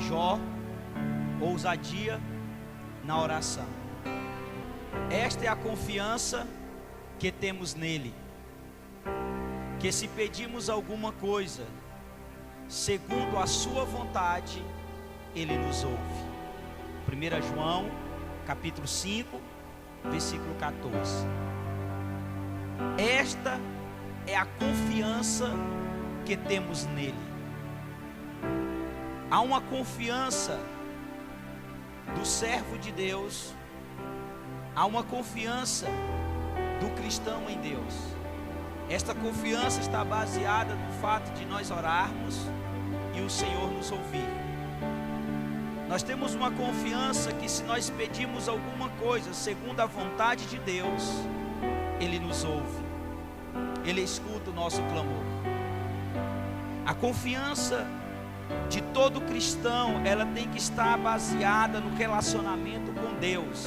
Jó, ousadia na oração. Esta é a confiança que temos nele, que se pedimos alguma coisa segundo a sua vontade, ele nos ouve. 1 João capítulo 5, versículo 14. Esta é a confiança que temos nele. Há uma confiança do servo de Deus, há uma confiança do cristão em Deus. Esta confiança está baseada no fato de nós orarmos e o Senhor nos ouvir. Nós temos uma confiança que se nós pedimos alguma coisa segundo a vontade de Deus, Ele nos ouve, Ele escuta o nosso clamor. A confiança de todo cristão, ela tem que estar baseada no relacionamento com Deus,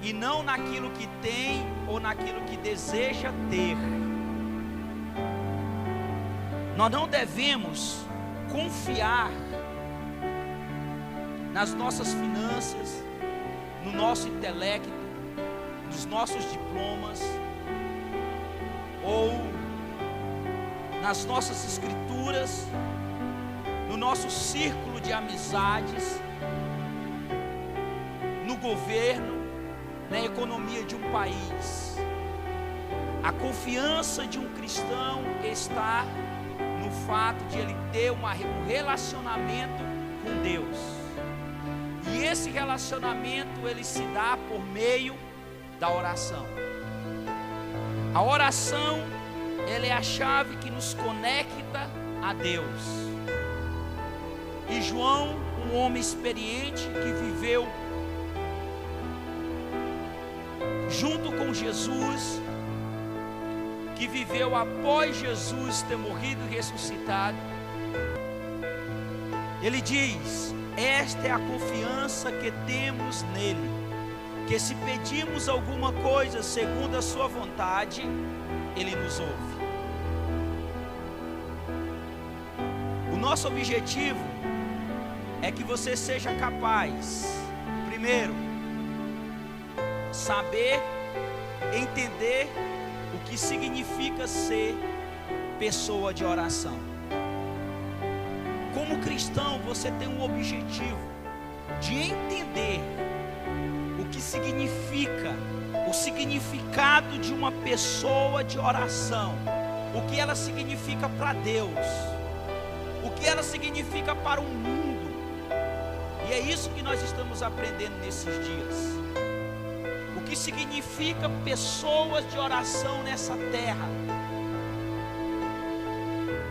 e não naquilo que tem ou naquilo que deseja ter. Nós não devemos confiar nas nossas finanças, no nosso intelecto, nos nossos diplomas, ou nas nossas escrituras, no nosso círculo de amizades, no governo, na economia de um país. A confiança de um cristão está no fato de ele ter um relacionamento com Deus. E esse relacionamento ele se dá por meio da oração. A oração, ela é a chave que nos conecta a Deus. E João, um homem experiente que viveu junto com Jesus, que viveu após Jesus ter morrido e ressuscitado, ele diz: esta é a confiança que temos nele, que se pedimos alguma coisa segundo a sua vontade, ele nos ouve. O nosso objetivo é que você seja capaz, primeiro, saber, entender o que significa ser pessoa de oração. Como cristão, você tem um objetivo de entender o que significa, o significado de uma pessoa de oração, o que ela significa para Deus, o que ela significa para o mundo. E é isso que nós estamos aprendendo nesses dias. O que significa pessoas de oração nessa terra.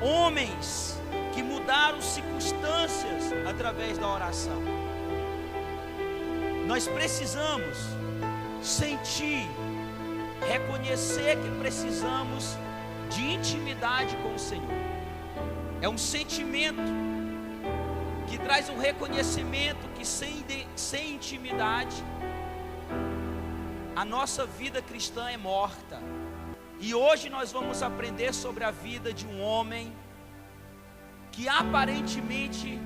Homens que mudaram circunstâncias através da oração. Nós precisamos sentir, reconhecer que precisamos de intimidade com o Senhor. É um sentimento que traz um reconhecimento que sem intimidade a nossa vida cristã é morta. E hoje nós vamos aprender sobre a vida de um homem que aparentemente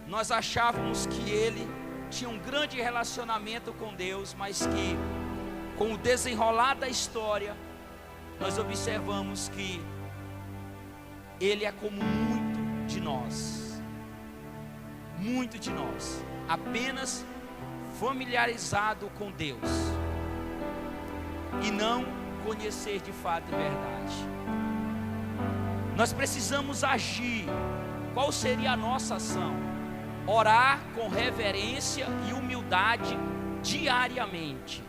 nós achávamos que ele tinha um grande relacionamento com Deus, mas que com o desenrolar da história nós observamos que ele é como muito de nós, apenas familiarizado com Deus e não conhecer de fato e verdade. Nós precisamos agir. Qual seria a nossa ação? Orar com reverência e humildade diariamente.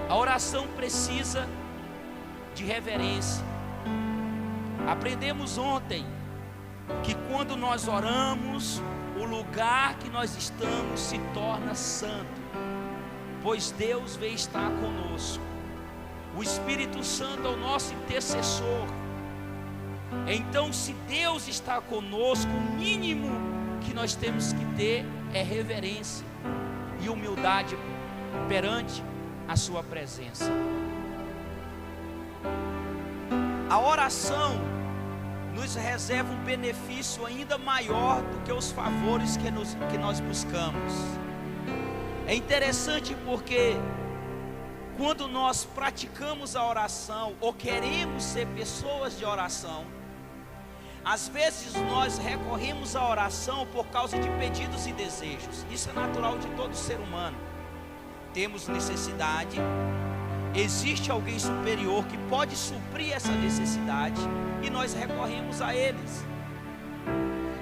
A oração precisa de reverência. Aprendemos ontem que quando nós oramos, o lugar que nós estamos se torna santo, pois Deus vem estar conosco. O Espírito Santo é o nosso intercessor. Então, se Deus está conosco, o mínimo que nós temos que ter é reverência e humildade perante a sua presença. A oração nos reserva um benefício ainda maior do que os favores que nós buscamos. É interessante porque quando nós praticamos a oração ou queremos ser pessoas de oração, às vezes nós recorremos à oração por causa de pedidos e desejos. Isso é natural de todo ser humano. Temos necessidade, existe alguém superior que pode suprir essa necessidade e nós recorremos a eles.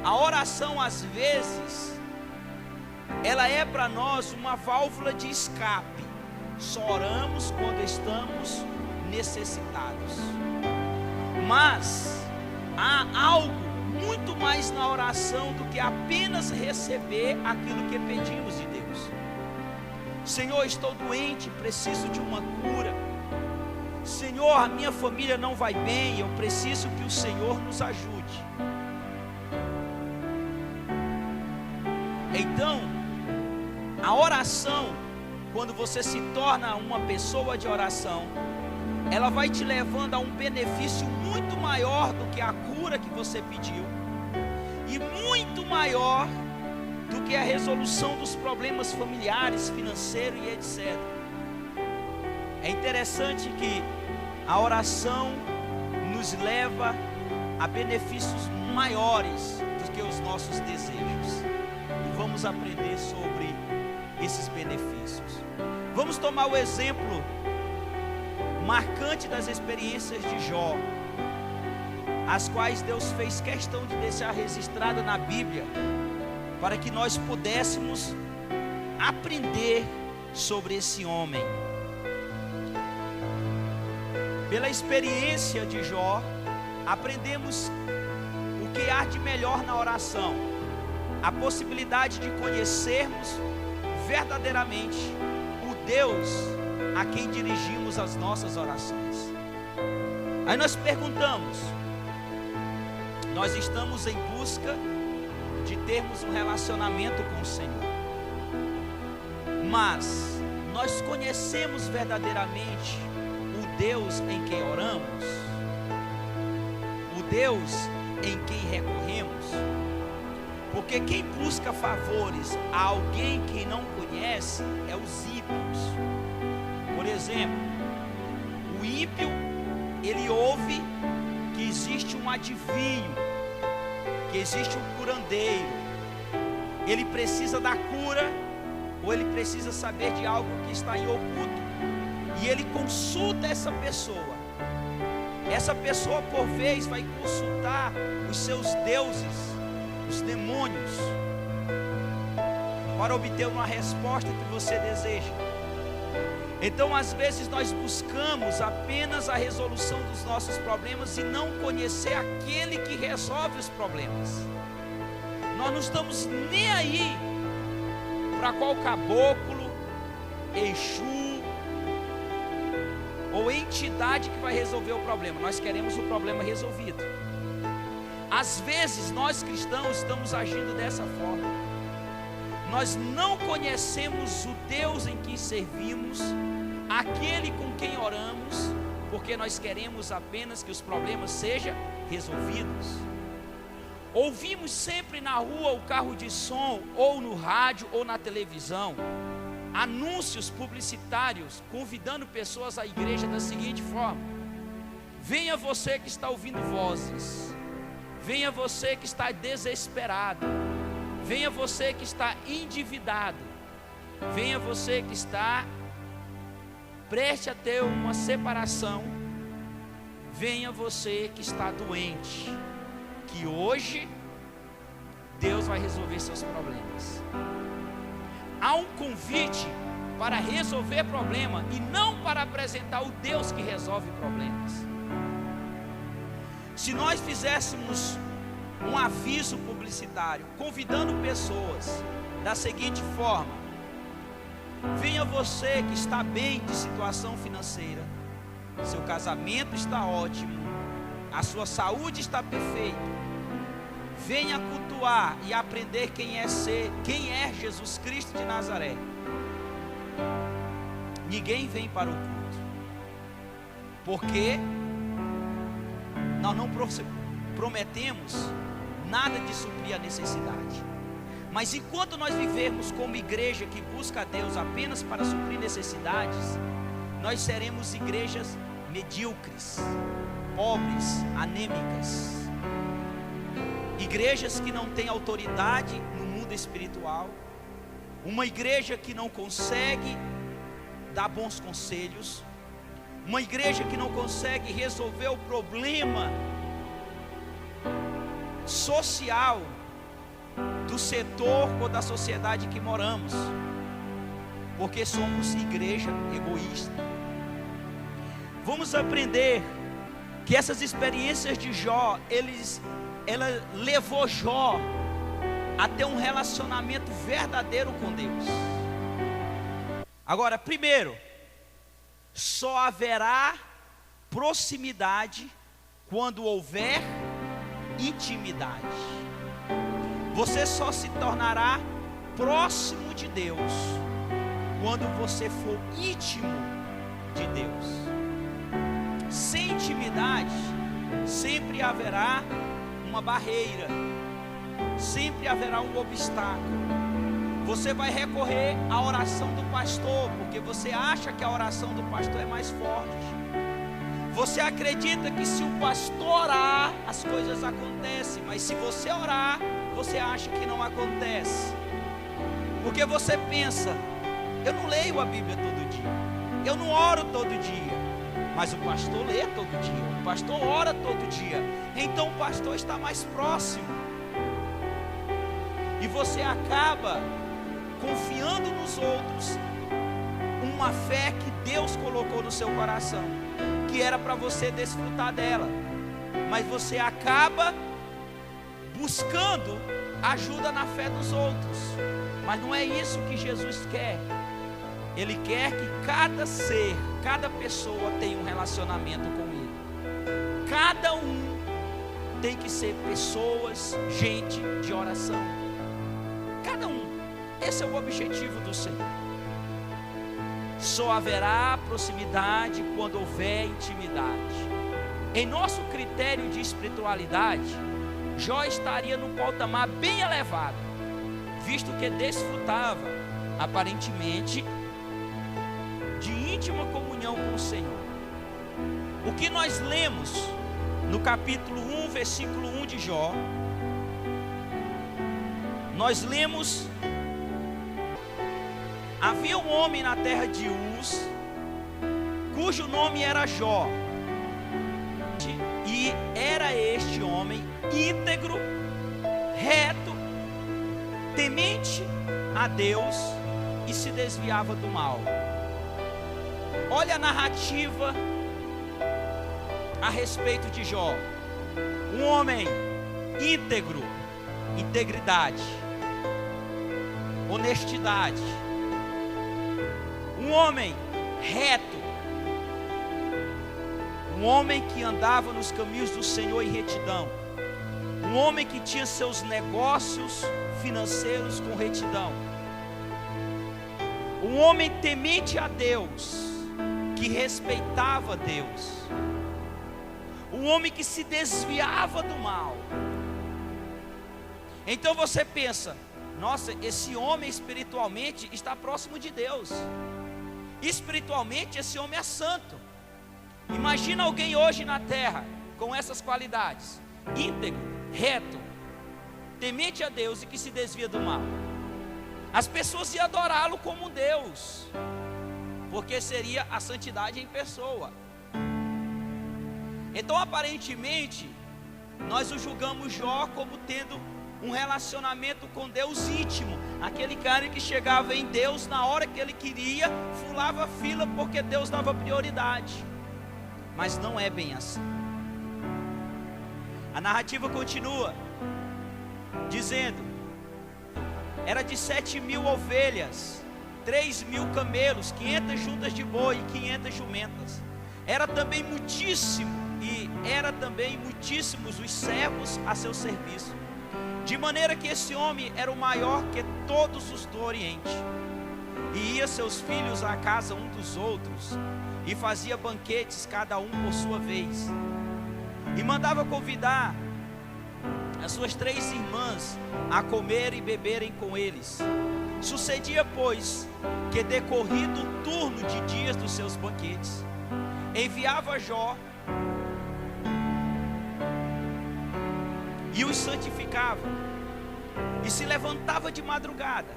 A oração, às vezes, ela é para nós uma válvula de escape. Só oramos quando estamos necessitados. Mas há algo muito mais na oração do que apenas receber aquilo que pedimos de Deus. Senhor, estou doente, preciso de uma cura. Senhor, a minha família não vai bem, eu preciso que o Senhor nos ajude. Então, a oração, quando você se torna uma pessoa de oração, ela vai te levando a um benefício muito maior do que a cura que você pediu, e muito maior do que a resolução dos problemas familiares, financeiros e etc. É interessante que a oração nos leva a benefícios maiores do que os nossos desejos, e vamos aprender sobre esses benefícios. Vamos tomar o exemplo marcante das experiências de Jó, as quais Deus fez questão de deixar registrada na Bíblia, para que nós pudéssemos aprender sobre esse homem. Pela experiência de Jó, aprendemos o que há de melhor na oração, a possibilidade de conhecermos verdadeiramente o Deus a quem dirigimos as nossas orações. Aí nós perguntamos: nós estamos em busca de termos um relacionamento com o Senhor, mas nós conhecemos verdadeiramente o Deus em quem oramos, o Deus em quem recorremos? Porque quem busca favores a alguém que não conhece é os ímpios. Por exemplo, o ímpio, ele ouve que existe um adivinho, que existe um curandeiro, ele precisa da cura, ou ele precisa saber de algo que está em oculto, e ele consulta essa pessoa. Essa pessoa, por vez, vai consultar os seus deuses, os demônios, para obter uma resposta que você deseja. Então, às vezes nós buscamos apenas a resolução dos nossos problemas e não conhecer aquele que resolve os problemas. Nós não estamos nem aí para qual caboclo, Exu ou entidade que vai resolver o problema. Nós queremos o problema resolvido. Às vezes nós cristãos estamos agindo dessa forma. Nós não conhecemos o Deus em que servimos, aquele com quem oramos, porque nós queremos apenas que os problemas sejam resolvidos. Ouvimos sempre na rua o carro de som, ou no rádio, ou na televisão, anúncios publicitários convidando pessoas à igreja da seguinte forma: venha você que está ouvindo vozes, venha você que está desesperado, venha você que está endividado, venha você que está prestes a ter uma separação, venha você que está doente, que hoje Deus vai resolver seus problemas. Há um convite para resolver problema e não para apresentar o Deus que resolve problemas. Se nós fizéssemos um aviso publicitário convidando pessoas da seguinte forma: venha você que está bem de situação financeira, seu casamento está ótimo, a sua saúde está perfeita, venha cultuar e aprender quem é Jesus Cristo de Nazaré. Ninguém vem para o culto, porque nós não prometemos, nada de suprir a necessidade. Mas enquanto nós vivermos como igreja que busca a Deus apenas para suprir necessidades, nós seremos igrejas medíocres, pobres, anêmicas. Igrejas que não têm autoridade no mundo espiritual. Uma igreja que não consegue dar bons conselhos. Uma igreja que não consegue resolver o problema social do setor ou da sociedade que moramos, porque somos igreja egoísta. Vamos aprender que essas experiências de Jó, ela levou Jó a ter um relacionamento verdadeiro com Deus. Agora, primeiro, só haverá proximidade quando houver intimidade. Você só se tornará próximo de Deus quando você for íntimo de Deus. Sem intimidade, sempre haverá uma barreira, sempre haverá um obstáculo. Você vai recorrer à oração do pastor, porque você acha que a oração do pastor é mais forte. Você acredita que se o pastor orar, as coisas acontecem, mas se você orar, você acha que não acontece. Porque você pensa, eu não leio a Bíblia todo dia, eu não oro todo dia, mas o pastor lê todo dia, o pastor ora todo dia, então o pastor está mais próximo. E você acaba confiando nos outros uma fé que Deus colocou no seu coração, que era para você desfrutar dela, mas você acaba buscando ajuda na fé dos outros. Mas não é isso que Jesus quer. Ele quer que cada ser, cada pessoa tenha um relacionamento com Ele. Cada um tem que ser pessoas, gente de oração. Cada um. Esse é o objetivo do Senhor. Só haverá proximidade quando houver intimidade. Em nosso critério de espiritualidade, Jó estaria num patamar bem elevado, visto que desfrutava, aparentemente, de íntima comunhão com o Senhor. O que nós lemos no capítulo 1, versículo 1 de Jó, nós lemos: havia um homem na terra de Uz, cujo nome era Jó, e era este homem íntegro, reto, temente a Deus e se desviava do mal. Olha a narrativa a respeito de Jó. Um homem íntegro, integridade, honestidade. Um homem reto, um homem que andava nos caminhos do Senhor em retidão, um homem que tinha seus negócios financeiros com retidão, um homem temente a Deus, que respeitava Deus, um homem que se desviava do mal. Então você pensa, nossa, esse homem espiritualmente está próximo de Deus, espiritualmente esse homem é santo. Imagina alguém hoje na terra com essas qualidades: íntegro, reto, temente a Deus e que se desvia do mal. As pessoas iam adorá-lo como Deus, porque seria a santidade em pessoa. Então aparentemente nós o julgamos Jó como tendo um relacionamento com Deus íntimo, aquele cara que chegava em Deus na hora que ele queria, furava fila porque Deus dava prioridade. Mas não é bem assim. A narrativa continua dizendo: era de 7.000 ovelhas, 3.000 camelos, 500 juntas de boi e 500 jumentas. Era também muitíssimos os servos a seu serviço, de maneira que esse homem era o maior que todos os do Oriente. E ia seus filhos à casa um dos outros, e fazia banquetes cada um por sua vez, e mandava convidar as suas 3 irmãs a comer e beberem com eles. Sucedia, pois, que decorrido o turno de dias dos seus banquetes, enviava Jó e os santificava, e se levantava de madrugada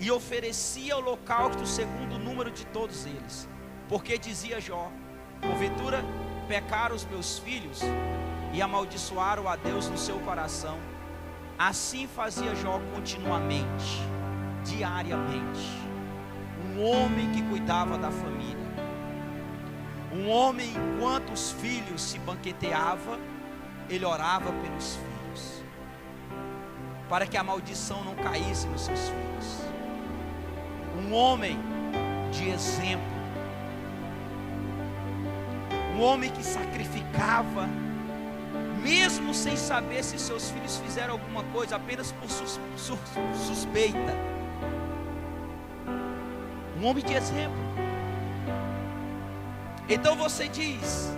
e oferecia holocausto segundo o número de todos eles, porque dizia Jó: porventura pecaram os meus filhos e amaldiçoaram a Deus no seu coração. Assim fazia Jó continuamente, diariamente. Um homem que cuidava da família, um homem, enquanto os filhos se banqueteavam, ele orava pelos filhos, para que a maldição não caísse nos seus filhos. Um homem de exemplo, um homem que sacrificava, mesmo sem saber se seus filhos fizeram alguma coisa, apenas por suspeita. Um homem de exemplo. Então você diz: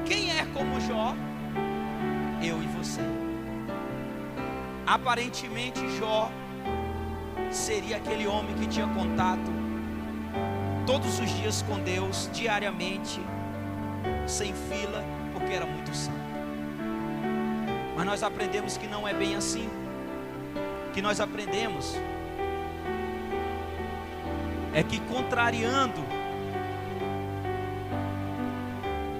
quem é como Jó? Eu e você. Aparentemente Jó seria aquele homem que tinha contato todos os dias com Deus, diariamente, sem fila, porque era muito santo. Mas nós aprendemos que não é bem assim. Que nós aprendemos é que, contrariando,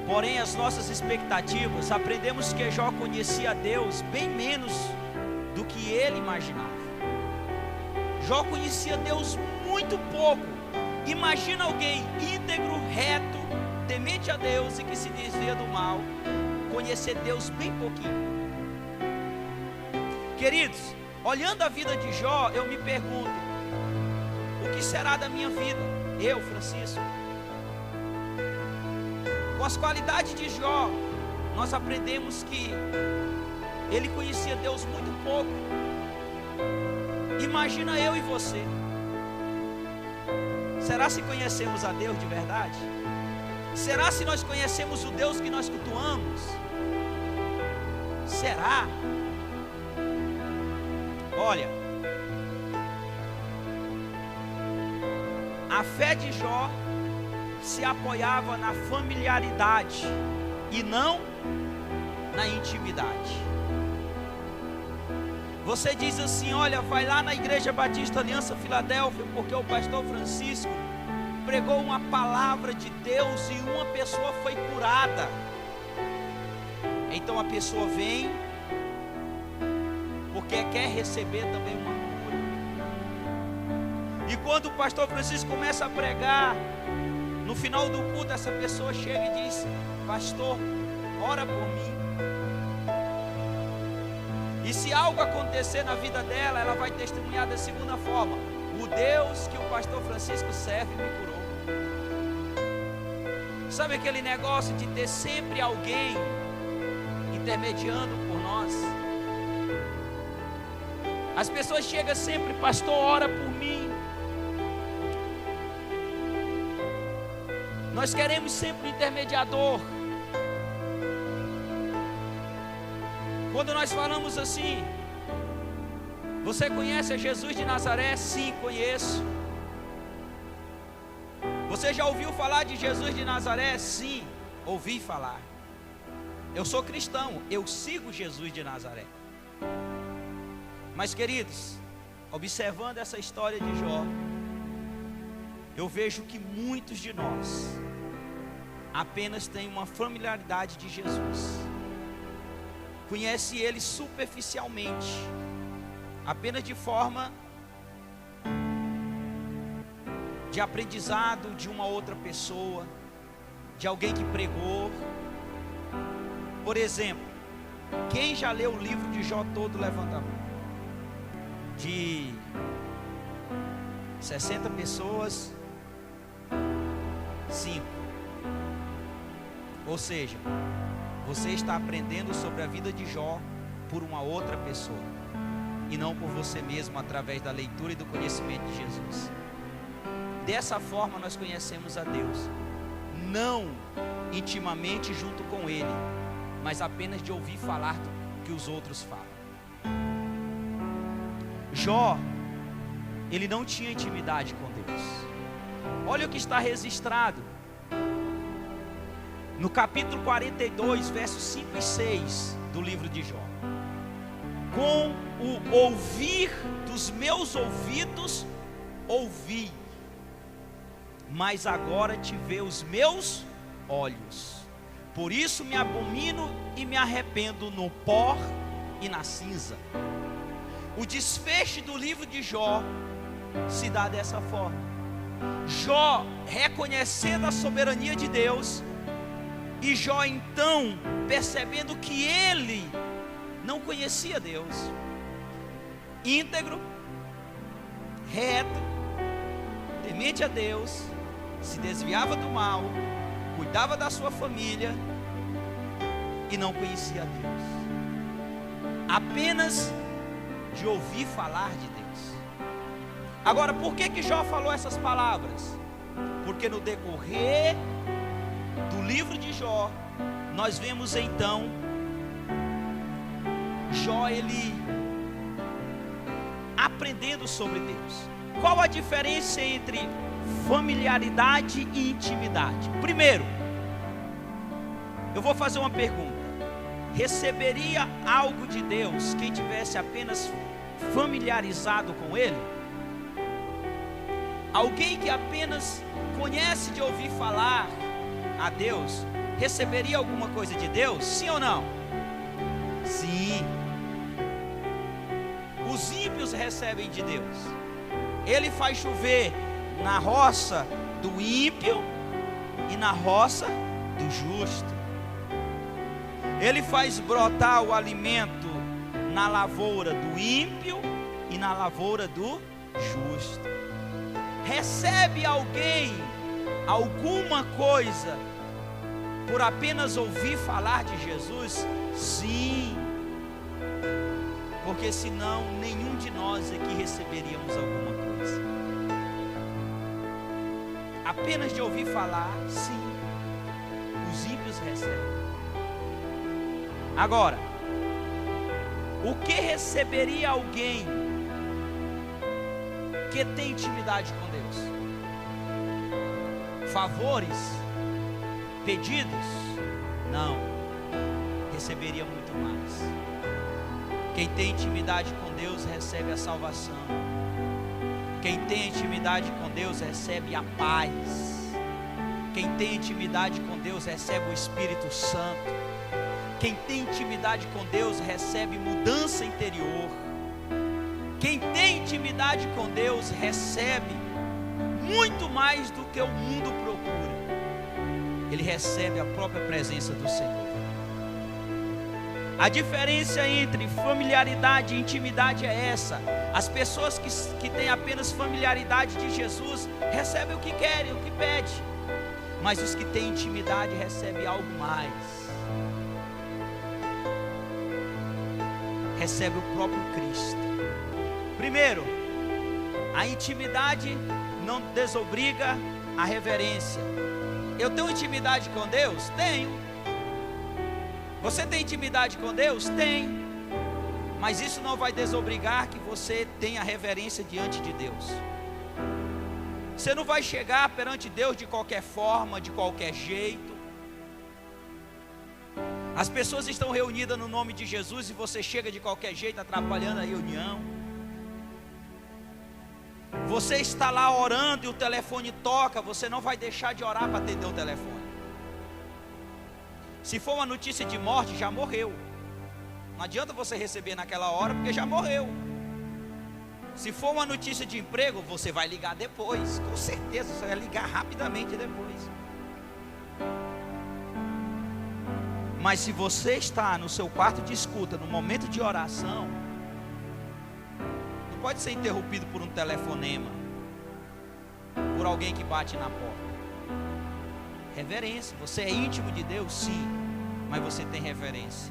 porém, as nossas expectativas, aprendemos que Jó conhecia a Deus bem menos do que ele imaginava. Jó conhecia Deus muito pouco. Imagina alguém íntegro, reto, temente a Deus e que se desvia do mal, conhecer Deus bem pouquinho. Queridos, olhando a vida de Jó, eu me pergunto: o que será da minha vida? Eu, Francisco. Com as qualidades de Jó, nós aprendemos que ele conhecia Deus muito pouco. Imagina eu e você. Será se conhecemos a Deus de verdade? Será se nós conhecemos o Deus que nós cultuamos? Será? Olha, a fé de Jó se apoiava na familiaridade e não na intimidade. Você diz assim: olha, vai lá na Igreja Batista Aliança Filadélfia, porque o pastor Francisco pregou uma palavra de Deus e uma pessoa foi curada. Então a pessoa vem porque quer receber também uma cura. E quando o pastor Francisco começa a pregar, no final do culto essa pessoa chega e diz: pastor, ora por mim. E se algo acontecer na vida dela, ela vai testemunhar da segunda forma: o Deus que o pastor Francisco serve me curou. Sabe aquele negócio de ter sempre alguém intermediando por nós? As pessoas chegam sempre: pastor, ora por mim. Nós queremos sempre um intermediador. Quando nós falamos assim: você conhece a Jesus de Nazaré? Sim, conheço. Você já ouviu falar de Jesus de Nazaré? Sim, ouvi falar. Eu sou cristão, eu sigo Jesus de Nazaré. Mas, queridos, observando essa história de Jó, eu vejo que muitos de nós apenas têm uma familiaridade de Jesus, conhece Ele superficialmente, apenas de forma de aprendizado de uma outra pessoa, de alguém que pregou. Por exemplo, quem já leu o livro de Jó todo, levanta a mão. De 60 pessoas, 5. Ou seja, você está aprendendo sobre a vida de Jó por uma outra pessoa, e não por você mesmo, através da leitura e do conhecimento de Jesus. Dessa forma nós conhecemos a Deus, não intimamente junto com Ele, mas apenas de ouvir falar do que os outros falam. Jó, ele não tinha intimidade com Deus. Olha o que está registrado no capítulo 42, versos 5 e 6 do livro de Jó. Com o ouvir dos meus ouvidos ouvi, mas agora te vê os meus olhos. Por isso me abomino e me arrependo no pó e na cinza. O desfecho do livro de Jó se dá dessa forma. Jó reconhecendo a soberania de Deus, e Jó então percebendo que ele não conhecia Deus, íntegro, reto, temente a Deus, se desviava do mal, cuidava da sua família e não conhecia Deus, apenas de ouvir falar de Deus. Agora, por que Jó falou essas palavras? Porque no decorrer do livro de Jó, nós vemos então Jó, ele aprendendo sobre Deus. Qual a diferença entre familiaridade e intimidade? Primeiro, eu vou fazer uma pergunta: receberia algo de Deus quem tivesse apenas familiarizado com Ele? Alguém que apenas conhece de ouvir falar a Deus, receberia alguma coisa de Deus? Sim ou não? Sim. Os ímpios recebem de Deus. Ele faz chover na roça do ímpio e na roça do justo. Ele faz brotar o alimento na lavoura do ímpio e na lavoura do justo. Recebe alguém alguma coisa por apenas ouvir falar de Jesus? Sim. Porque senão nenhum de nós aqui receberíamos alguma coisa. Apenas de ouvir falar, sim, os ímpios recebem. Agora, o que receberia alguém que tem intimidade com Deus? Favores? Pedidos? Não. Receberia muito mais. Quem tem intimidade com Deus recebe a salvação. Quem tem intimidade com Deus recebe a paz. Quem tem intimidade com Deus recebe o Espírito Santo. Quem tem intimidade com Deus recebe mudança interior. Quem tem intimidade com Deus recebe muito mais do que o mundo procura. Ele recebe a própria presença do Senhor. A diferença entre familiaridade e intimidade é essa: as pessoas que têm apenas familiaridade de Jesus recebem o que querem, o que pedem, mas os que têm intimidade recebem algo mais. Recebe o próprio Cristo. Primeiro, a intimidade não desobriga a reverência. Eu tenho intimidade com Deus? Tenho. Você tem intimidade com Deus? Tem. Mas isso não vai desobrigar que você tenha reverência diante de Deus. Você não vai chegar perante Deus de qualquer forma, de qualquer jeito. As pessoas estão reunidas no nome de Jesus e você chega de qualquer jeito, atrapalhando a reunião. Você está lá orando e o telefone toca, você não vai deixar de orar para atender o telefone. Se for uma notícia de morte, já morreu. Não adianta você receber naquela hora, porque já morreu. Se for uma notícia de emprego, você vai ligar depois. Com certeza, você vai ligar rapidamente depois. Mas se você está no seu quarto de escuta, no momento de oração, não pode ser interrompido por um telefonema, por alguém que bate na porta. Reverência. Você é íntimo de Deus? Sim, mas você tem reverência.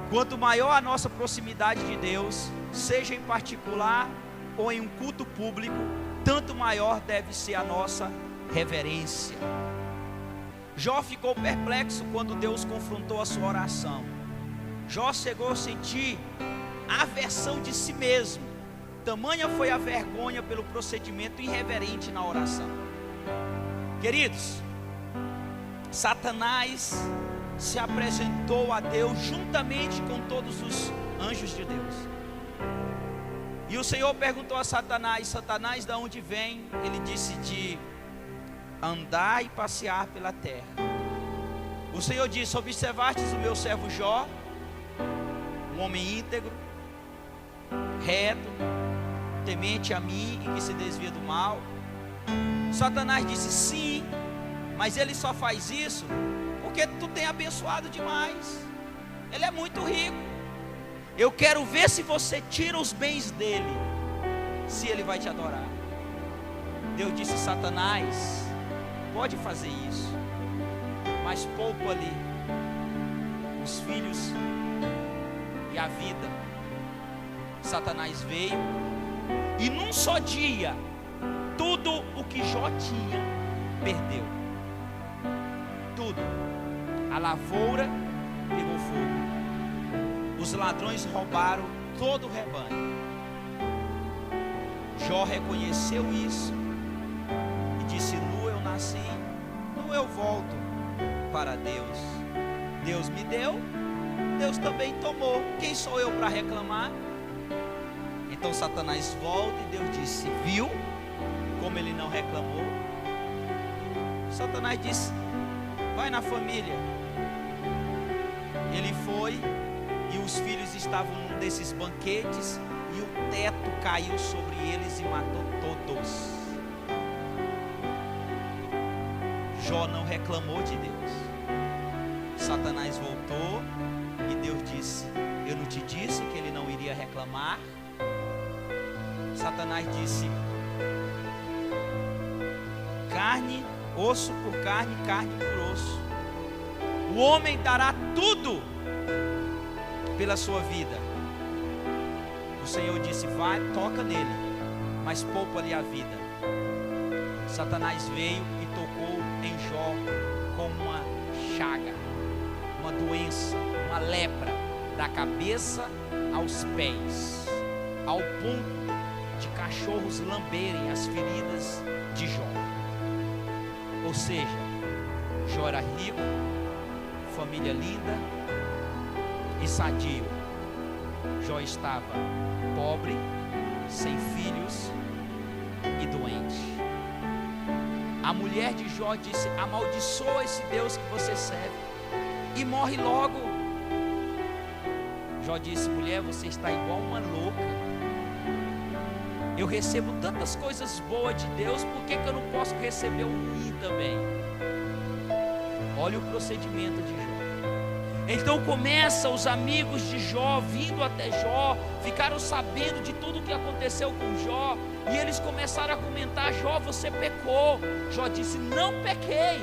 Quanto maior a nossa proximidade de Deus, seja em particular ou em um culto público, tanto maior deve ser a nossa reverência. Jó ficou perplexo quando Deus confrontou a sua oração. Jó chegou a sentir humilhação de si mesmo. Tamanha foi a vergonha pelo procedimento irreverente na oração. Queridos, Satanás se apresentou a Deus juntamente com todos os anjos de Deus. E o Senhor perguntou a Satanás: Satanás, de onde vem? Ele disse: de andar e passear pela terra. O Senhor disse: observastes o meu servo Jó, um homem íntegro, reto, temente a mim e que se desvia do mal. Satanás disse: sim, mas ele só faz isso porque tu tem abençoado demais. Ele é muito rico. Eu quero ver se você tira os bens dele, se ele vai te adorar. Deus disse: Satanás, pode fazer isso, mas poupa-lhe os filhos e a vida. Satanás veio e num só dia tudo o que Jó tinha perdeu. Tudo. A lavoura pegou fogo. Os ladrões roubaram todo o rebanho. Jó reconheceu isso e disse: nu eu nasci, nu eu volto para Deus. Deus me deu, Deus também tomou. Quem sou eu para reclamar? Então Satanás volta e Deus disse: viu como ele não reclamou? Satanás disse: vai na família. Ele foi e os filhos estavam num desses banquetes e o teto caiu sobre eles e matou todos. Jó não reclamou de Deus. Satanás voltou e Deus disse: eu não te disse que ele não iria reclamar? Satanás disse: carne, osso por carne, carne por osso. O homem dará tudo pela sua vida. O Senhor disse: vai, toca nele, mas poupa-lhe a vida. Satanás veio e tocou em Jó com uma chaga, uma doença, uma lepra, da cabeça aos pés, ao ponto de cachorros lamberem as feridas de Jó. Ou seja, Jó era rico, família linda e sadio. Jó estava pobre, sem filhos e doente. A mulher de Jó disse: amaldiçoa esse Deus que você serve e morre logo. Jó disse: mulher, você está igual uma louca. Eu recebo tantas coisas boas de Deus, por que eu não posso receber o ruim também? Olha o procedimento de Jó. Então começa os amigos de Jó vindo até Jó, ficaram sabendo de tudo o que aconteceu com Jó, e eles começaram a comentar: Jó, você pecou. Jó disse: não pequei.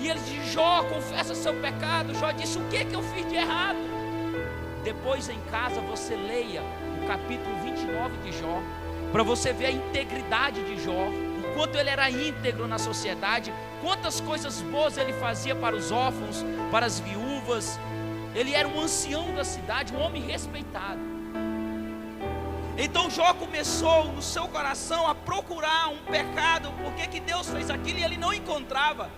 E eles dizem: Jó, confessa seu pecado. Jó disse: o que eu fiz de errado? Depois em casa você leia o capítulo 29 de Jó, para você ver a integridade de Jó, o quanto ele era íntegro na sociedade, quantas coisas boas ele fazia para os órfãos, para as viúvas. Ele era um ancião da cidade, um homem respeitado. Então Jó começou no seu coração a procurar um pecado, por que Deus fez aquilo, e ele não encontrava.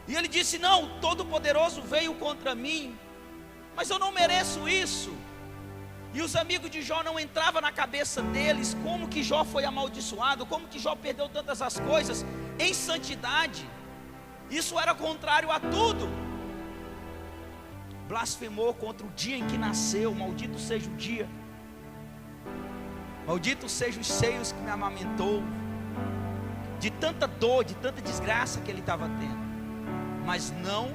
E ele disse: não, o Todo-Poderoso veio contra mim, mas eu não mereço isso. E os amigos de Jó não entravam na cabeça deles como que Jó foi amaldiçoado, como que Jó perdeu tantas as coisas em santidade. Isso era contrário a tudo. Blasfemou contra o dia em que nasceu. Maldito seja o dia, maldito sejam os seios que me amamentou. De tanta dor, de tanta desgraça que ele estava tendo, mas não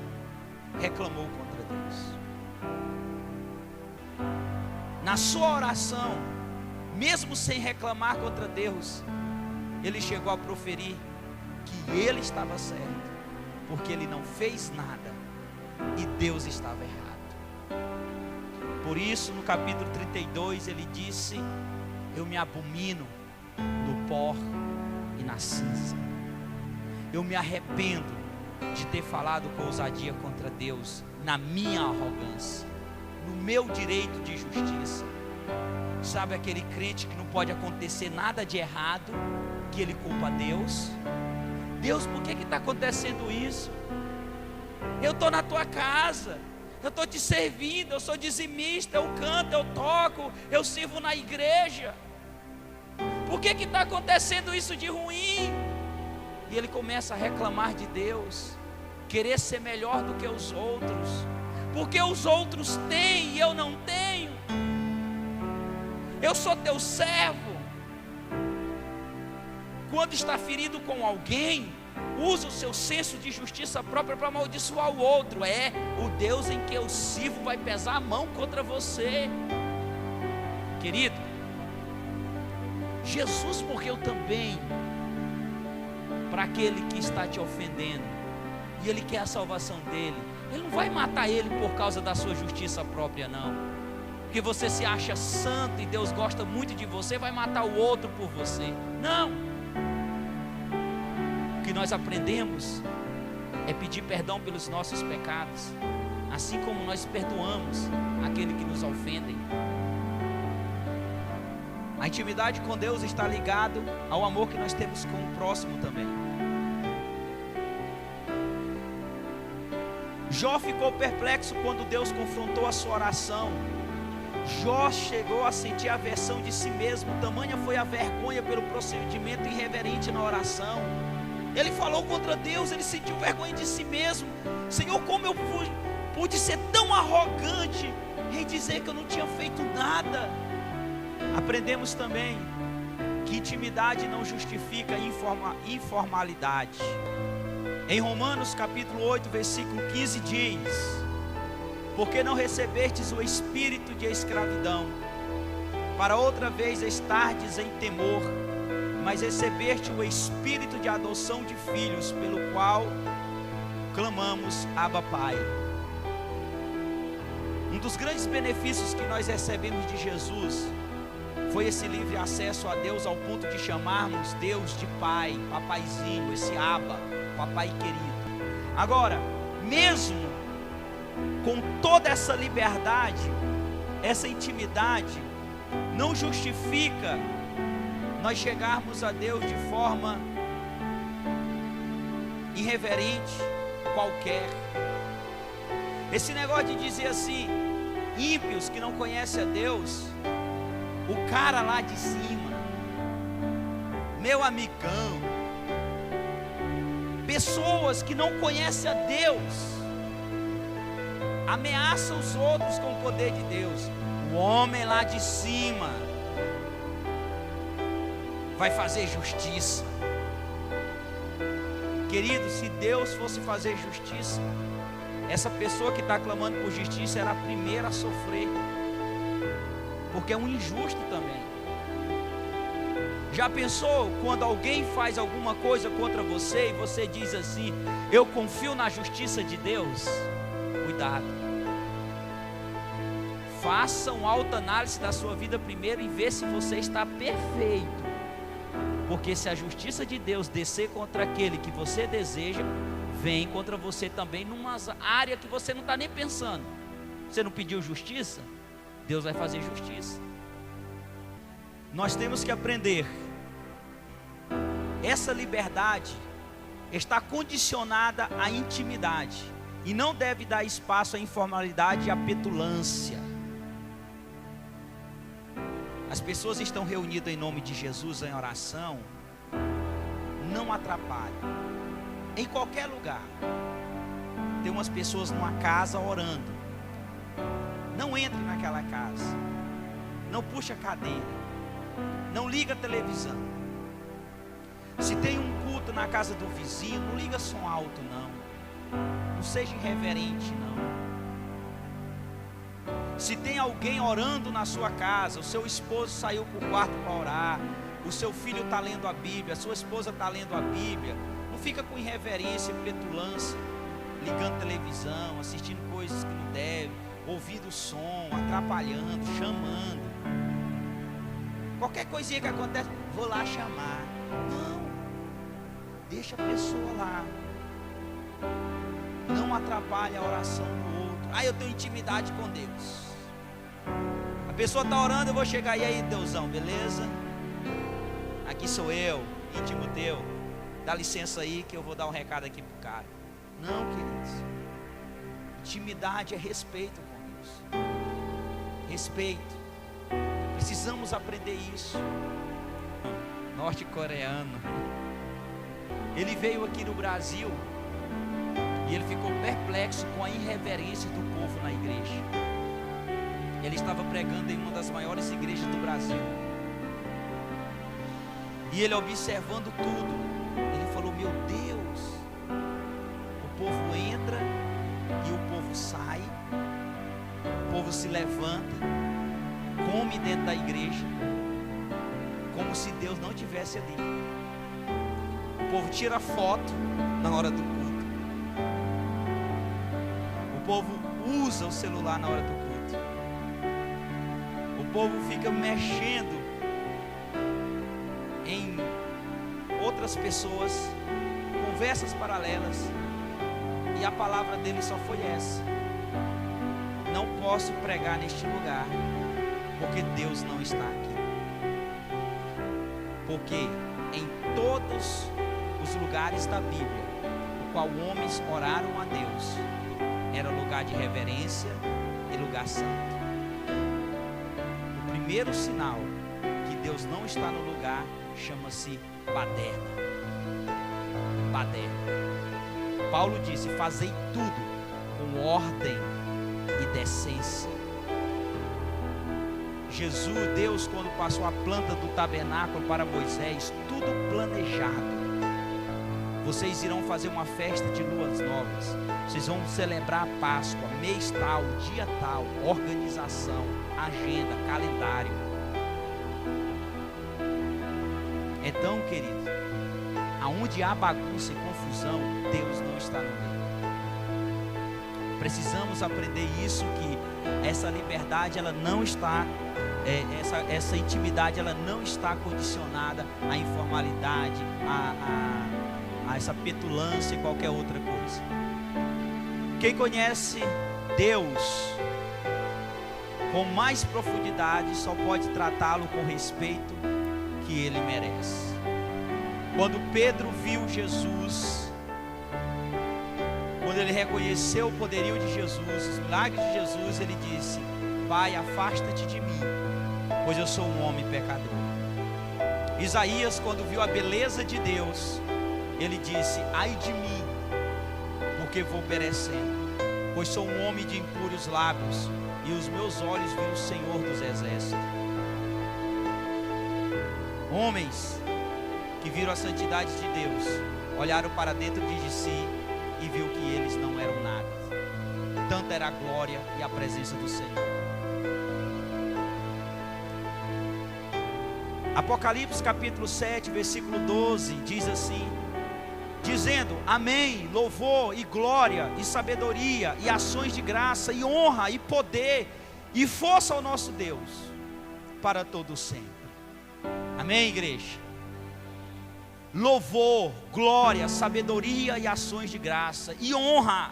reclamou contra Deus. Na sua oração, mesmo sem reclamar contra Deus, ele chegou a proferir que ele estava certo, porque ele não fez nada e Deus estava errado. Por isso, no capítulo 32, ele disse: eu me abomino no pó e na cinza. Eu me arrependo de ter falado com ousadia contra Deus, na minha arrogância, no meu direito de justiça. Sabe aquele crente que não pode acontecer nada de errado, que ele culpa Deus? Deus, por que está acontecendo isso? Eu estou na tua casa, eu estou te servindo, eu sou dizimista, eu canto, eu toco, eu sirvo na igreja. Por que está acontecendo isso de ruim? E ele começa a reclamar de Deus, querer ser melhor do que os outros, porque os outros têm e eu não tenho. Eu sou teu servo. Quando está ferido com alguém, usa o seu senso de justiça própria para amaldiçoar o outro. O Deus em que eu sirvo vai pesar a mão contra você. Querido, Jesus morreu também para aquele que está te ofendendo, e ele quer a salvação dele. Ele não vai matar ele por causa da sua justiça própria, não, porque você se acha santo e Deus gosta muito de você, vai matar o outro por você. Não. O que nós aprendemos é pedir perdão pelos nossos pecados, assim como nós perdoamos aquele que nos ofendem. A intimidade com Deus está ligado ao amor que nós temos com o próximo também. Jó ficou perplexo quando Deus confrontou a sua oração. Jó chegou a sentir aversão de si mesmo, tamanha foi a vergonha pelo procedimento irreverente na oração. Ele falou contra Deus, ele sentiu vergonha de si mesmo. Senhor, como eu pude ser tão arrogante em dizer que eu não tinha feito nada? Aprendemos também que intimidade não justifica informalidade. Em Romanos capítulo 8, versículo 15 diz: porque não recebestes o espírito de escravidão, para outra vez estardes em temor, mas recebeste o espírito de adoção de filhos, pelo qual clamamos, Abba, Pai. Um dos grandes benefícios que nós recebemos de Jesus foi esse livre acesso a Deus, ao ponto de chamarmos Deus de Pai, Papaizinho, esse Abba, Papai querido. Agora, mesmo com toda essa liberdade, essa intimidade, não justifica nós chegarmos a Deus de forma irreverente, qualquer. Esse negócio de dizer assim, ímpios que não conhecem a Deus, o cara lá de cima, meu amigão, pessoas que não conhecem a Deus, ameaçam os outros com o poder de Deus. O homem lá de cima vai fazer justiça. Querido, se Deus fosse fazer justiça, essa pessoa que está clamando por justiça era a primeira a sofrer, porque é um injusto também. Já pensou quando alguém faz alguma coisa contra você e você diz assim, eu confio na justiça de Deus? Cuidado. Faça uma autoanálise da sua vida primeiro e vê se você está perfeito. Porque se a justiça de Deus descer contra aquele que você deseja, vem contra você também numa área que você não está nem pensando. Você não pediu justiça? Deus vai fazer justiça. Nós temos que aprender. Essa liberdade está condicionada à intimidade e não deve dar espaço à informalidade e à petulância. As pessoas estão reunidas em nome de Jesus em oração. Não atrapalhe. Em qualquer lugar. Tem umas pessoas numa casa orando. Não entre naquela casa. Não puxe a cadeira. Não liga a televisão. Se tem um culto na casa do vizinho, não liga som alto não. Não seja irreverente não. Se tem alguém orando na sua casa, o seu esposo saiu para o quarto para orar, o seu filho está lendo a Bíblia, a sua esposa está lendo a Bíblia, não fica com irreverência, petulância, ligando televisão, assistindo coisas que não deve, ouvindo som, atrapalhando, chamando. Qualquer coisinha que acontece, vou lá chamar. Não, deixa a pessoa lá. Não atrapalhe a oração do outro. Eu tenho intimidade com Deus. pessoa está orando, eu vou chegar, e aí, Deusão, beleza? Aqui sou eu, íntimo teu. Dá licença aí que eu vou dar um recado aqui pro cara. Não, queridos. Intimidade é respeito com Deus. Respeito. Precisamos aprender isso. Norte-coreano. Ele veio aqui no Brasil e ele ficou perplexo com a irreverência do povo na igreja. Ele estava pregando em uma das maiores igrejas do Brasil. E ele observando tudo, ele falou: meu Deus, o povo entra e o povo sai, o povo se levanta, come dentro da igreja, como se Deus não estivesse ali. O povo tira foto na hora do culto, o povo usa o celular na hora do culto, o povo fica mexendo em outras pessoas, conversas paralelas, e a palavra dele só foi essa: não posso pregar neste lugar, porque Deus não está aqui. Porque em todos os lugares da Bíblia, o qual homens oraram a Deus, era lugar de reverência e lugar santo. O primeiro sinal que Deus não está no lugar chama-se baderna. Baderna. Paulo disse: fazei tudo com ordem e decência. Jesus, Deus, quando passou a planta do tabernáculo para Moisés, tudo planejado. Vocês irão fazer uma festa de luas novas, vocês vão celebrar a Páscoa, mês tal, dia tal, organização, agenda, calendário. Então, querido, aonde há bagunça e confusão, Deus não está no meio. Precisamos aprender isso, que essa liberdade, ela não está, essa intimidade, ela não está condicionada à informalidade, a essa petulância e qualquer outra coisa. Quem conhece Deus com mais profundidade só pode tratá-lo com respeito que ele merece. Quando Pedro viu Jesus, quando ele reconheceu o poderio de Jesus, os milagres de Jesus, ele disse: Pai, afasta-te de mim, pois eu sou um homem pecador. Isaías, quando viu a beleza de Deus, ele disse: ai de mim, porque vou perecendo, pois sou um homem de impuros lábios, e os meus olhos viram o Senhor dos exércitos. Homens que viram a santidade de Deus, olharam para dentro de si e viu que eles não eram nada. Tanta era a glória e a presença do Senhor. Apocalipse capítulo 7, versículo 12, diz assim: dizendo: amém, louvor e glória e sabedoria e ações de graça e honra e poder e força ao nosso Deus para todo sempre. Amém, igreja? Louvor, glória, sabedoria e ações de graça e honra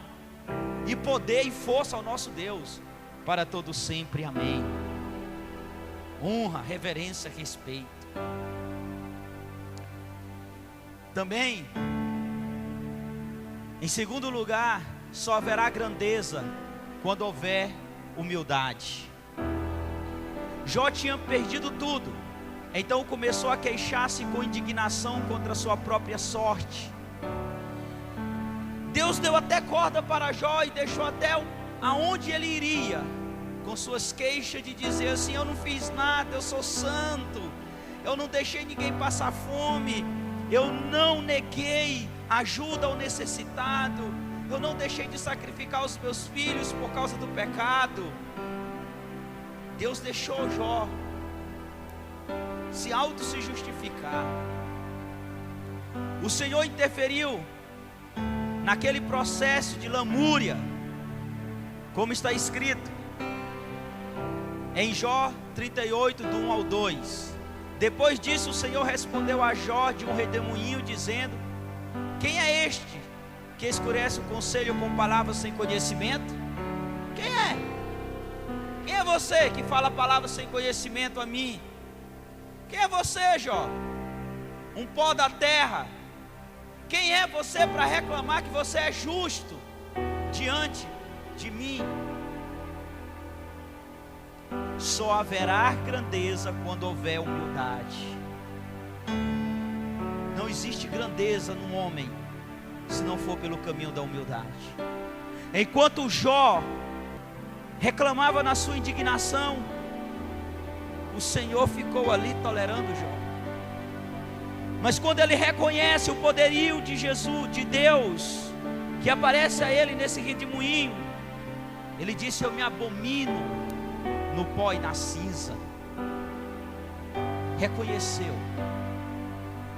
e poder e força ao nosso Deus para todo sempre. Amém. Honra, reverência, respeito. Também, em segundo lugar, só haverá grandeza quando houver humildade. Jó tinha perdido tudo, então começou a queixar-se com indignação contra a sua própria sorte. Deus deu até corda para Jó e deixou até aonde ele iria, com suas queixas de dizer assim: eu não fiz nada, eu sou santo, eu não deixei ninguém passar fome, eu não neguei ajuda ao necessitado, eu não deixei de sacrificar os meus filhos por causa do pecado. Deus deixou Jó se justificar. O Senhor interferiu naquele processo de lamúria, como está escrito em Jó 38, do 1 ao 2. Depois disso o Senhor respondeu a Jó de um redemoinho, dizendo: quem é este que escurece o conselho com palavras sem conhecimento? Quem é? Quem é você que fala palavras sem conhecimento a mim? Quem é você, Jó? Um pó da terra. Quem é você para reclamar que você é justo diante de mim? Só haverá grandeza quando houver humildade. Não existe grandeza no homem se não for pelo caminho da humildade. Enquanto Jó reclamava na sua indignação, o Senhor ficou ali tolerando Jó. Mas quando ele reconhece o poderio de Jesus, de Deus, que aparece a ele nesse redemoinho, ele disse: eu me abomino no pó e na cinza. Reconheceu.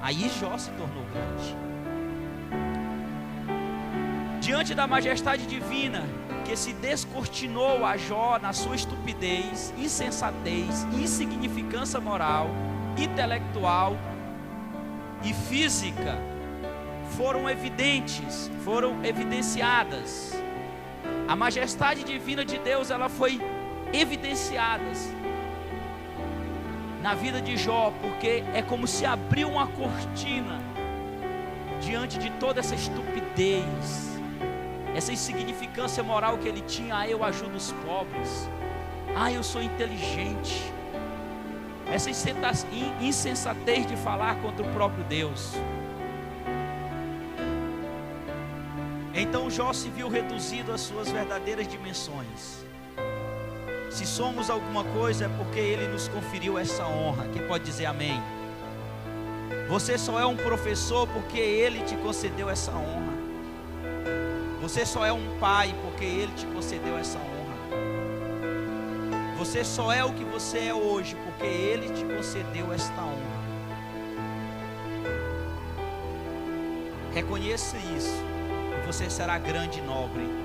Aí Jó se tornou grande. Diante da majestade divina que se descortinou a Jó na sua estupidez, insensatez, insignificância moral, intelectual e física, foram evidenciadas. A majestade divina de Deus, ela foi evidenciada na vida de Jó, porque é como se abriu uma cortina diante de toda essa estupidez, essa insignificância moral que ele tinha. Eu ajudo os pobres, eu sou inteligente, essa insensatez de falar contra o próprio Deus. Então Jó se viu reduzido às suas verdadeiras dimensões. Se somos alguma coisa é porque Ele nos conferiu essa honra. Quem pode dizer amém? Você só é um professor porque Ele te concedeu essa honra. Você só é um pai porque Ele te concedeu essa honra. Você só é o que você é hoje porque Ele te concedeu esta honra. Reconheça isso e você será grande e nobre.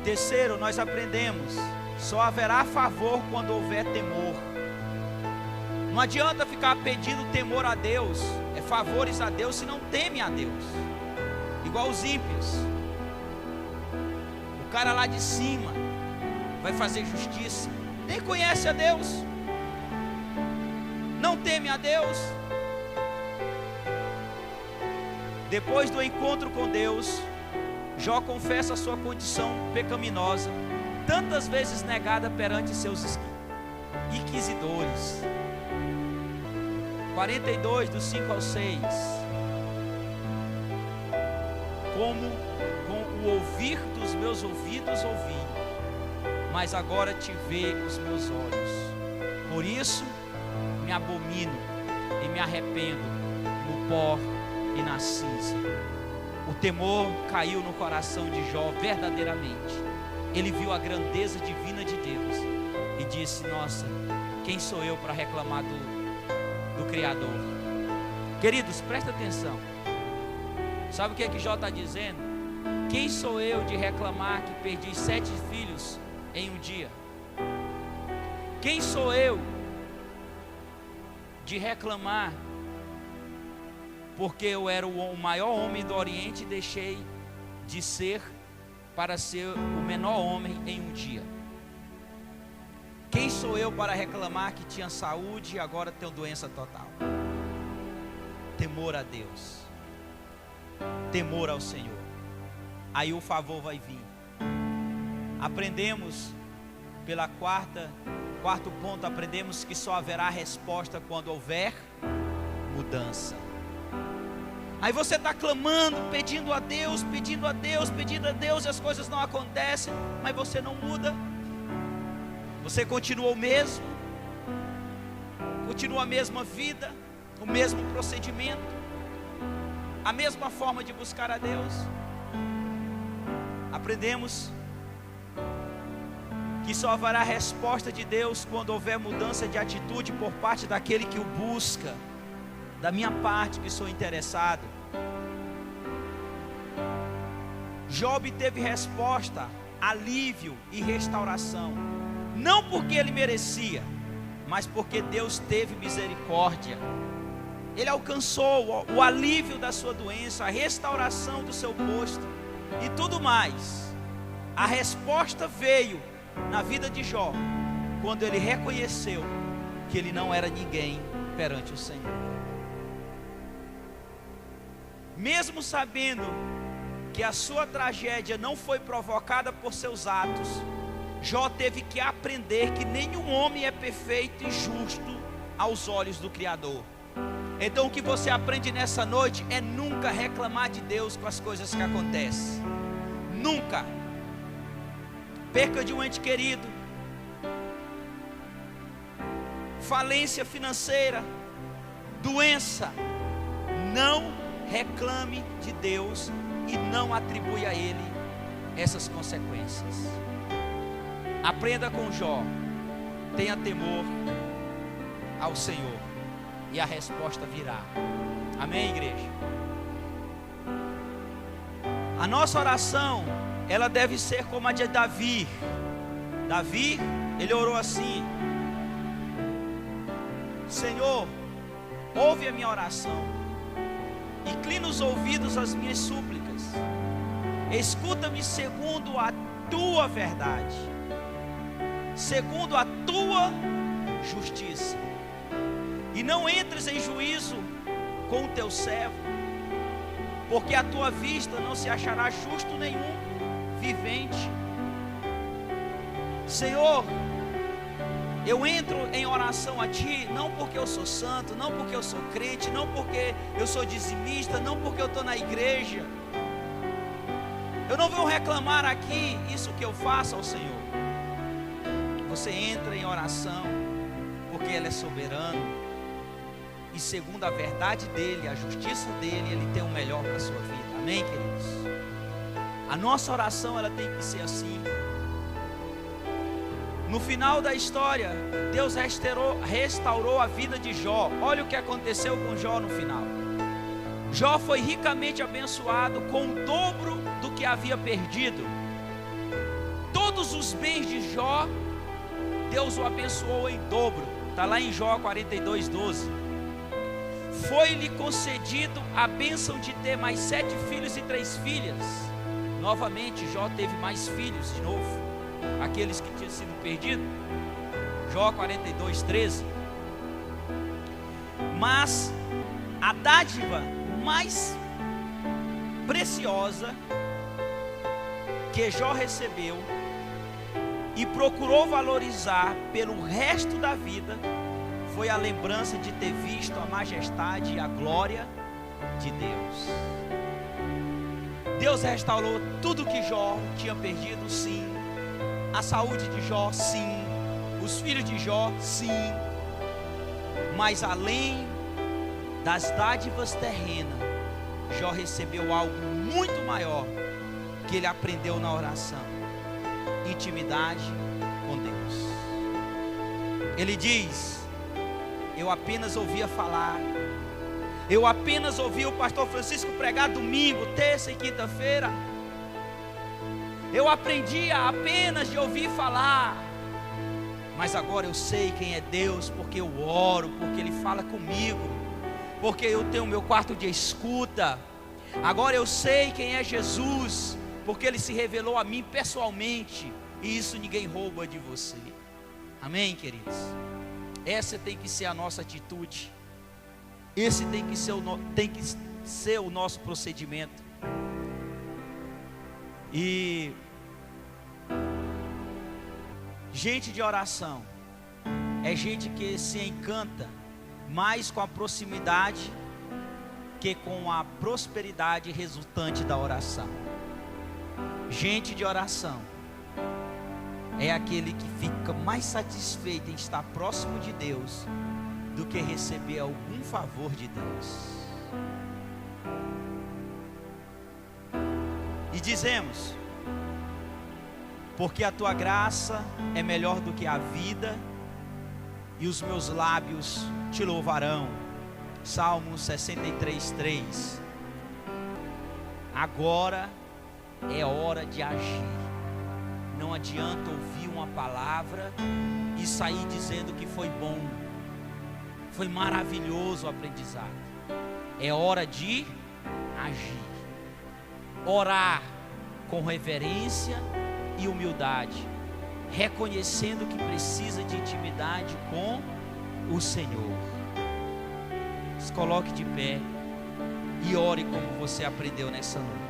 Terceiro, nós aprendemos: só haverá favor quando houver temor. Não adianta ficar pedindo temor a Deus, favores a Deus, se não teme a Deus. Igual os ímpios. O cara lá de cima vai fazer justiça, nem conhece a Deus, não teme a Deus. Depois do encontro com Deus, Jó confessa a sua condição pecaminosa, tantas vezes negada perante seus inquisidores. 42, do 5 ao 6. Como com o ouvir dos meus ouvidos ouvi, mas agora te vê os meus olhos. Por isso me abomino e me arrependo no pó e na cinza. O temor caiu no coração de Jó verdadeiramente. Ele viu a grandeza divina de Deus e disse: nossa, quem sou eu para reclamar do Criador? Queridos, presta atenção. Sabe o que é que Jó está dizendo? Quem sou eu de reclamar que perdi 7 filhos em um dia? Quem sou eu de reclamar porque eu era o maior homem do Oriente e deixei de ser para ser o menor homem em um dia? Quem sou eu para reclamar que tinha saúde e agora tenho doença total? Temor a Deus, temor ao Senhor, aí o favor vai vir. Aprendemos pela quarto ponto, aprendemos que só haverá resposta quando houver mudança. Aí você está clamando, pedindo a Deus, pedindo a Deus, pedindo a Deus, e as coisas não acontecem, mas você não muda. Você continua o mesmo, continua a mesma vida, o mesmo procedimento, a mesma forma de buscar a Deus. Aprendemos que só haverá resposta de Deus quando houver mudança de atitude por parte daquele que o busca. Da minha parte, que sou interessado. Jó obteve resposta, alívio e restauração, não porque ele merecia, mas porque Deus teve misericórdia. Ele alcançou o alívio da sua doença, a restauração do seu posto e tudo mais. A resposta veio na vida de Jó, quando ele reconheceu que ele não era ninguém perante o Senhor. Mesmo sabendo que a sua tragédia não foi provocada por seus atos, Jó teve que aprender que nenhum homem é perfeito e justo aos olhos do Criador. Então o que você aprende nessa noite é nunca reclamar de Deus com as coisas que acontecem. Nunca. Perca de um ente querido, falência financeira, doença. Não reclame de Deus e não atribui a Ele essas consequências. Aprenda com Jó. Tenha temor ao Senhor e a resposta virá. Amém, igreja? A nossa oração, ela deve ser como a de Davi. Davi, ele orou assim: Senhor, ouve a minha oração, inclina os ouvidos às minhas súplicas, escuta-me segundo a tua verdade, segundo a tua justiça, e não entres em juízo com o teu servo, porque a tua vista não se achará justo nenhum vivente. Senhor, eu entro em oração a Ti, não porque eu sou santo, não porque eu sou crente, não porque eu sou dizimista, não porque eu estou na igreja. Eu não vou reclamar aqui isso que eu faço ao Senhor. Você entra em oração porque Ele é soberano, e segundo a verdade dEle, a justiça dEle, Ele tem o melhor para a sua vida. Amém, queridos? A nossa oração, ela tem que ser assim. No final da história, Deus restaurou a vida de Jó. Olha o que aconteceu com Jó no final. Jó foi ricamente abençoado com o dobro do que havia perdido. Todos os bens de Jó, Deus o abençoou em dobro. Está lá em Jó 42:12. Foi-lhe concedido a bênção de ter mais 7 filhos e 3 filhas. Novamente, Jó teve mais filhos de novo, aqueles que tinham sido perdidos. Jó 42:13. Mas a dádiva mais preciosa que Jó recebeu e procurou valorizar pelo resto da vida foi a lembrança de ter visto a majestade e a glória de Deus. Deus restaurou tudo que Jó tinha perdido, sim. A saúde de Jó, sim. Os filhos de Jó, sim. Mas além das dádivas terrenas, Jó recebeu algo muito maior que ele aprendeu na oração: intimidade com Deus. Ele diz: eu apenas ouvia falar, eu apenas ouvi o pastor Francisco pregar domingo, terça e quinta-feira. Eu aprendia apenas de ouvir falar, mas agora eu sei quem é Deus, porque eu oro, porque Ele fala comigo, porque eu tenho meu quarto de escuta. Agora eu sei quem é Jesus, porque Ele se revelou a mim pessoalmente, e isso ninguém rouba de você. Amém, queridos? Essa tem que ser a nossa atitude. Esse tem que ser o nosso procedimento. E gente de oração é gente que se encanta mais com a proximidade que com a prosperidade resultante da oração. Gente de oração é aquele que fica mais satisfeito em estar próximo de Deus do que receber algum favor de Deus. E dizemos: porque a tua graça é melhor do que a vida, e os meus lábios te louvarão. Salmo 63:3. Agora é hora de agir. Não adianta ouvir uma palavra e sair dizendo que foi bom, foi maravilhoso o aprendizado. É hora de agir. Orar com reverência e humildade. reconhecendo que precisa de intimidade com o Senhor. Se coloque de pé e ore como você aprendeu nessa noite.